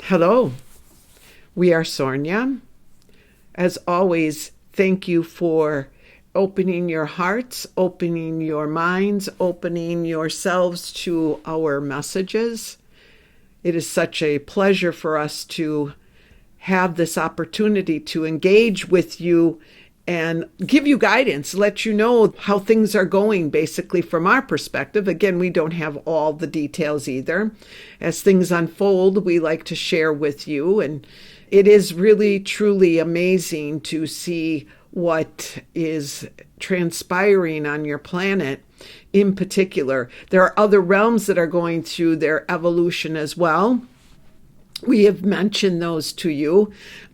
Hello, we are Sornia. As always, thank you for opening your hearts, opening your minds, opening yourselves to our messages. It is such a pleasure for us to have this opportunity to engage with you and give you guidance, let you know how things are going, basically from our perspective. Again, we don't have all the details either. As things unfold, we like to share with you, and it is really, truly amazing to see what is transpiring on your planet. In particular, there are other realms that are going through their evolution as well. We have mentioned those to you,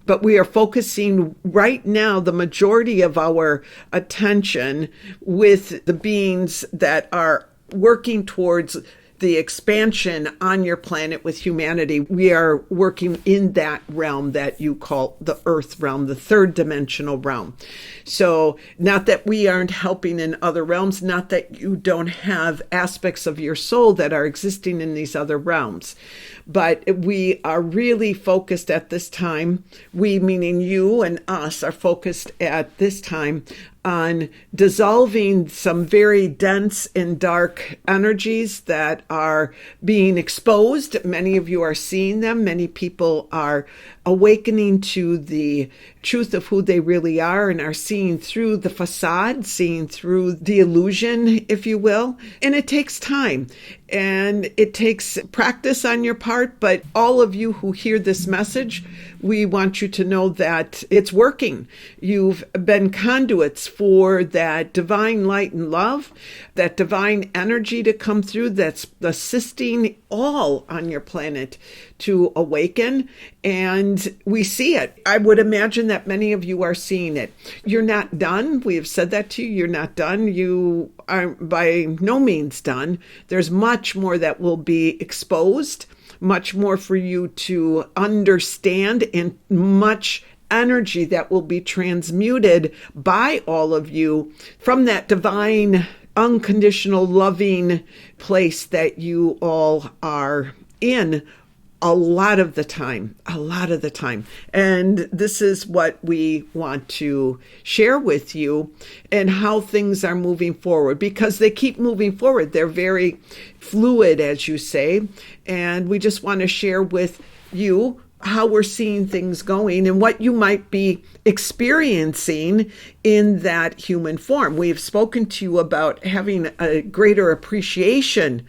but we are focusing right now the majority of our attention with the beings that are working towards the expansion on your planet with humanity. We are working in that realm that you call the earth realm, the third dimensional realm. So not that we aren't helping in other realms, not that you don't have aspects of your soul that are existing in these other realms, but we are really focused at this time, we meaning you and us are focused at this time on dissolving some very dense and dark energies that are being exposed. Many of you are seeing them. Many people are awakening to the truth of who they really are and are seeing through the facade, seeing through the illusion, if you will. And it takes time and it takes practice on your part. But all of you who hear this message, we want you to know that it's working. You've been conduits for that divine light and love, that divine energy to come through that's assisting all on your planet to awaken. And we see it. I would imagine that many of you are seeing it. You're not done. We have said that to you. You're not done. You are by no means done. There's much more that will be exposed, much more for you to understand, and much energy that will be transmuted by all of you from that divine, unconditional, loving place that you all are in a lot of the time. And this is what we want to share with you and how things are moving forward, because they keep moving forward. They're very fluid, as you say. And we just want to share with you how we're seeing things going and what you might be experiencing in that human form. We have spoken to you about having a greater appreciation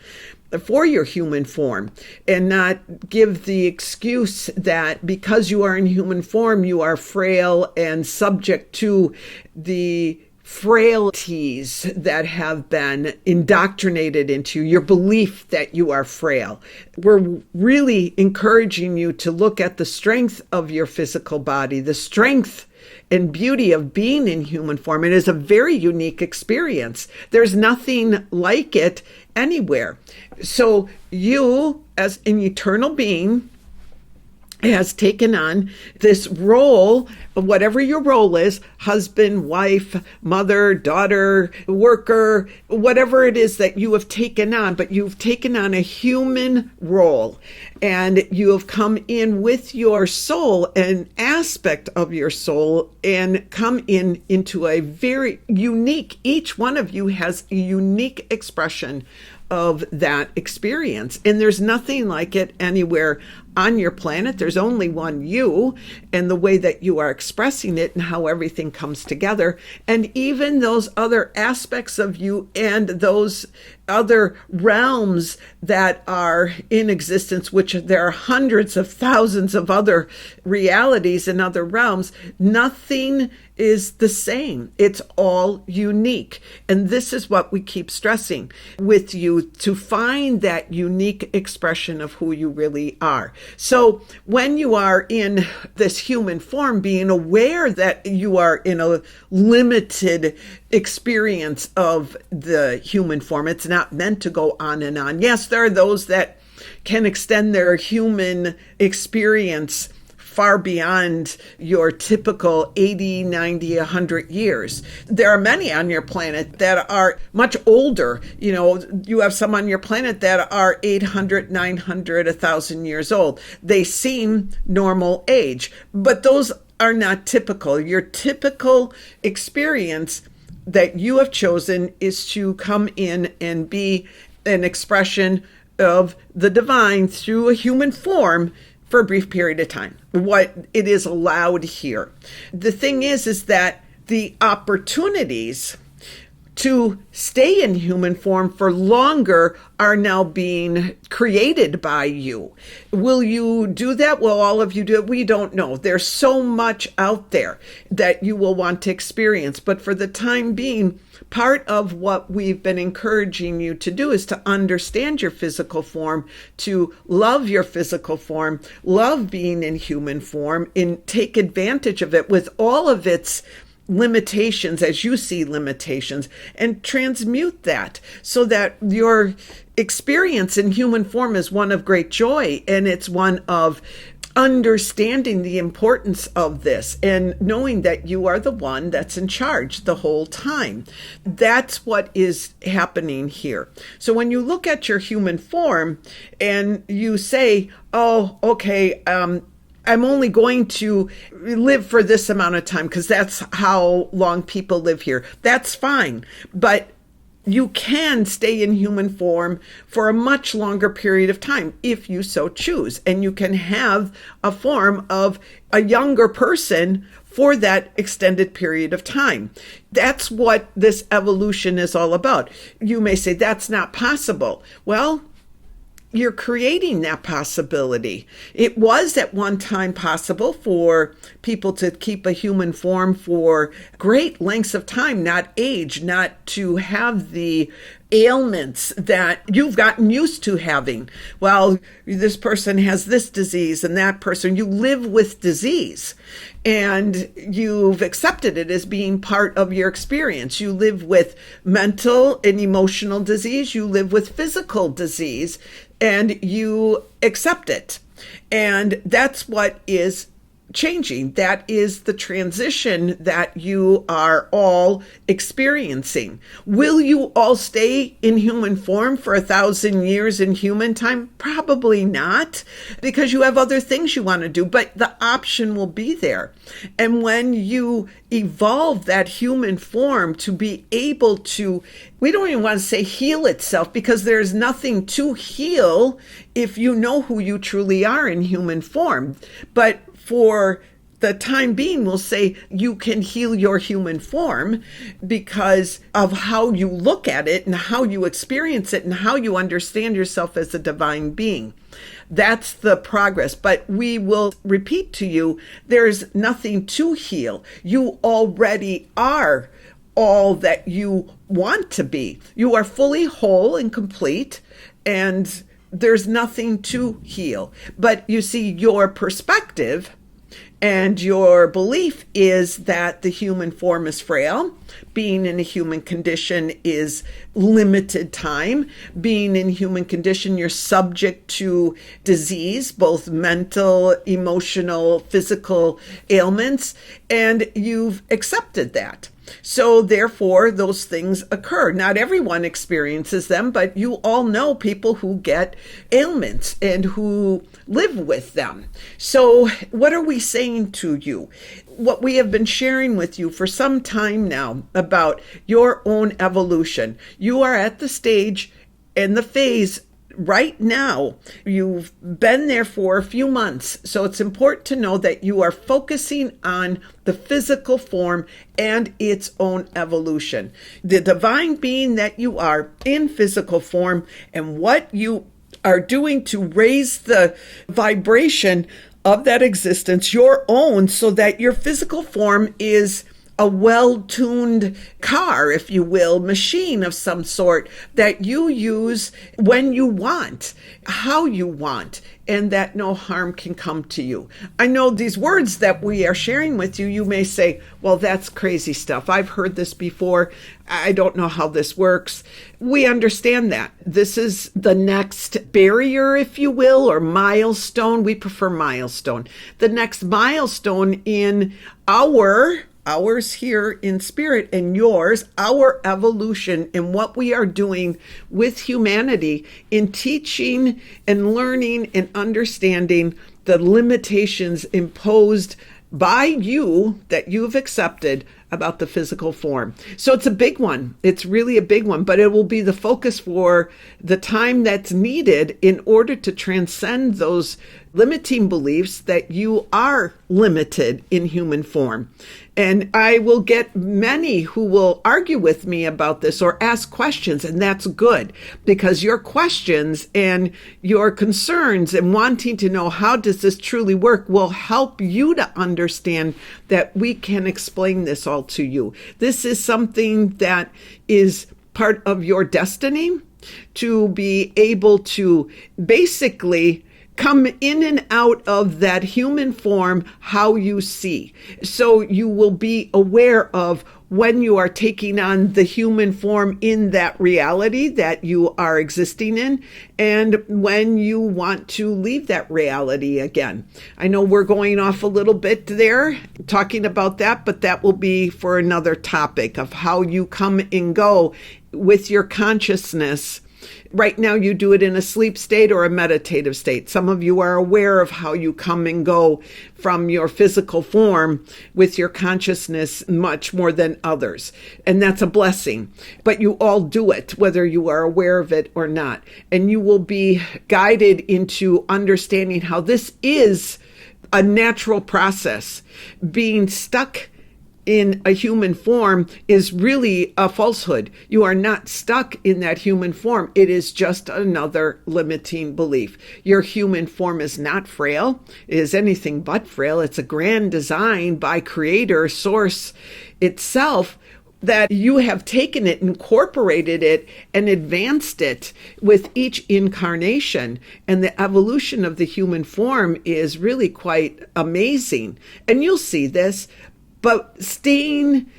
for your human form and not give the excuse that because you are in human form, you are frail and subject to the frailties that have been indoctrinated into your belief that you are frail. We're really encouraging you to look at the strength of your physical body, the strength and beauty of being in human form. It is a very unique experience. There's nothing like it anywhere. So you, as an eternal being, has taken on this role, whatever your role is, husband, wife, mother, daughter, worker, whatever it is that you have taken on, but you've taken on a human role and you have come in with your soul, an aspect of your soul, and come into a very unique, each one of you has a unique expression of that experience. And there's nothing like it anywhere on your planet. There's only one you, and the way that you are expressing it and how everything comes together. And even those other aspects of you and those other realms that are in existence, which there are hundreds of thousands of other realities and other realms, nothing is the same. It's all unique. And this is what we keep stressing with you, to find that unique expression of who you really are. So when you are in this human form, being aware that you are in a limited experience of the human form, it's not meant to go on and on. Yes, there are those that can extend their human experience far beyond your typical 80, 90, 100 years. There are many on your planet that are much older. You have some on your planet that are 800, 900, 1,000 years old. They seem normal age, but those are not typical. Your typical experience that you have chosen is to come in and be an expression of the divine through a human form for a brief period of time. What it is allowed here. The thing is that the opportunities to stay in human form for longer are now being created by you. Will you do that? Will all of you do it? We don't know. There's so much out there that you will want to experience. But for the time being, part of what we've been encouraging you to do is to understand your physical form, to love your physical form, love being in human form, and take advantage of it with all of its limitations as you see limitations, and transmute that so that your experience in human form is one of great joy, and it's one of understanding the importance of this and knowing that you are the one that's in charge the whole time. That's what is happening here. So when you look at your human form and you say, oh, okay, I'm only going to live for this amount of time because that's how long people live here. That's fine. But you can stay in human form for a much longer period of time if you so choose. And you can have a form of a younger person for that extended period of time. That's what this evolution is all about. You may say that's not possible. Well, you're creating that possibility. It was at one time possible for people to keep a human form for great lengths of time, not age, not to have the ailments that you've gotten used to having. Well, this person has this disease and that person, you live with disease and you've accepted it as being part of your experience. You live with mental and emotional disease, you live with physical disease, and you accept it. And that's what is changing. That is the transition that you are all experiencing. Will you all stay in human form for 1,000 years in human time? Probably not, because you have other things you want to do, but the option will be there. And when you evolve that human form to be able to, we don't even want to say heal itself, because there's nothing to heal if you know who you truly are in human form. But for the time being, we'll say you can heal your human form because of how you look at it and how you experience it and how you understand yourself as a divine being. That's the progress. But we will repeat to you, there's nothing to heal. You already are all that you want to be. You are fully whole and complete, and there's nothing to heal. But you see, your perspective and your belief is that the human form is frail. Being in a human condition is limited time. Being in human condition, you're subject to disease, both mental, emotional, physical ailments, and you've accepted that. So therefore, those things occur. Not everyone experiences them, but you all know people who get ailments and who live with them. So what are we saying to you? What we have been sharing with you for some time now about your own evolution. You are at the stage and the phase right now. You've been there for a few months, so it's important to know that you are focusing on the physical form and its own evolution. The divine being that you are in physical form, and what you are doing to raise the vibration of that existence, your own, so that your physical form is a well-tuned car, if you will, machine of some sort that you use when you want, how you want, and that no harm can come to you. I know these words that we are sharing with you, you may say, well, that's crazy stuff. I've heard this before. I don't know how this works. We understand that. This is the next barrier, if you will, or milestone. We prefer milestone. The next milestone in ours here in spirit and yours, our evolution and what we are doing with humanity in teaching and learning and understanding the limitations imposed by you that you've accepted about the physical form. So it's a big one. It's really a big one, but it will be the focus for the time that's needed in order to transcend those limiting beliefs that you are limited in human form. And I will get many who will argue with me about this or ask questions, and that's good, because your questions and your concerns and wanting to know how does this truly work will help you to understand that we can explain this all to you. This is something that is part of your destiny, to be able to basically come in and out of that human form how you see. So you will be aware of when you are taking on the human form in that reality that you are existing in, and when you want to leave that reality again. I know we're going off a little bit there talking about that, but that will be for another topic of how you come and go with your consciousness. Right now, you do it in a sleep state or a meditative state. Some of you are aware of how you come and go from your physical form with your consciousness much more than others. And that's a blessing. But you all do it, whether you are aware of it or not. And you will be guided into understanding how this is a natural process. Being stuck in a human form is really a falsehood. You are not stuck in that human form. It is just another limiting belief. Your human form is not frail. It is anything but frail. It's a grand design by Creator, Source itself, that you have taken it, incorporated it, and advanced it with each incarnation. And the evolution of the human form is really quite amazing. And you'll see this. But staying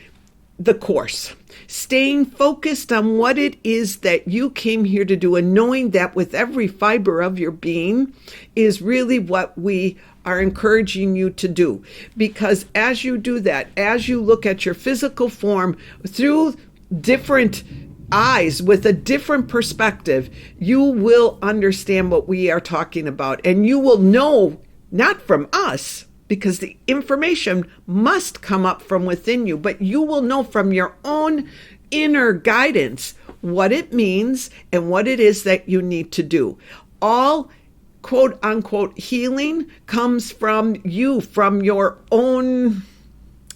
the course, staying focused on what it is that you came here to do, and knowing that with every fiber of your being is really what we are encouraging you to do. Because as you do that, as you look at your physical form through different eyes with a different perspective, you will understand what we are talking about. And you will know, not from us, because the information must come up from within you, but you will know from your own inner guidance what it means and what it is that you need to do. All quote unquote healing comes from you, from your own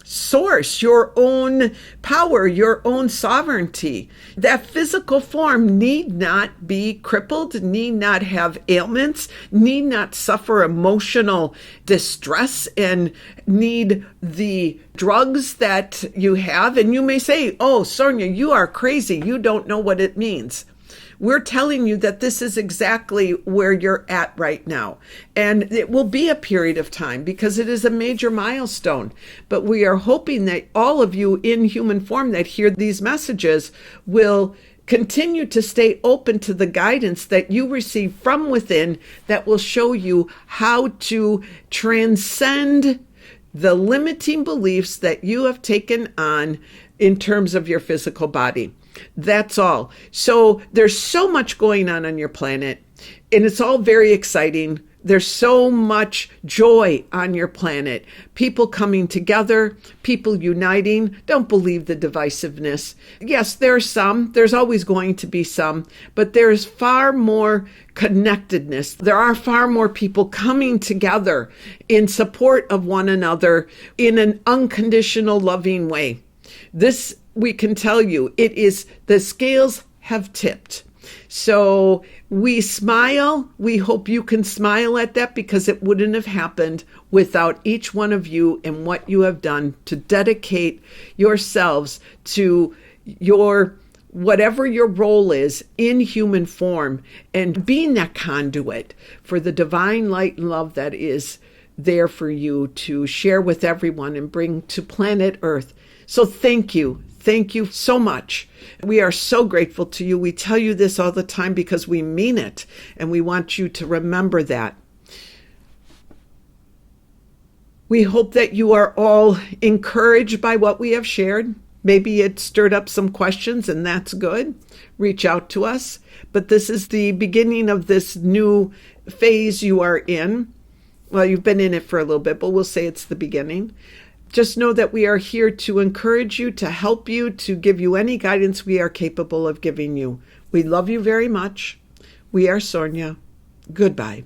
source, your own power, your own sovereignty. That physical form need not be crippled, need not have ailments, need not suffer emotional distress, and need the drugs that you have. And you may say, oh, Sornia, you are crazy. You don't know what it means. We're telling you that this is exactly where you're at right now. And it will be a period of time because it is a major milestone. But we are hoping that all of you in human form that hear these messages will continue to stay open to the guidance that you receive from within that will show you how to transcend the limiting beliefs that you have taken on in terms of your physical body. That's all. So there's so much going on your planet, and it's all very exciting. There's so much joy on your planet. People coming together, people uniting. Don't believe the divisiveness. Yes, there's always going to be some, but there's far more connectedness. There are far more people coming together in support of one another in an unconditional, loving way. This, we can tell you, it is, the scales have tipped. So we smile. We hope you can smile at that, because it wouldn't have happened without each one of you and what you have done to dedicate yourselves to your whatever your role is in human form, and being that conduit for the divine light and love that is there for you to share with everyone and bring to planet Earth. So thank you. Thank you so much. We are so grateful to you. We tell you this all the time because we mean it, and we want you to remember that. We hope that you are all encouraged by what we have shared. Maybe it stirred up some questions, and that's good. Reach out to us. But this is the beginning of this new phase you are in. Well, you've been in it for a little bit, but we'll say it's the beginning. Just know that we are here to encourage you, to help you, to give you any guidance we are capable of giving you. We love you very much. We are Sornia. Goodbye.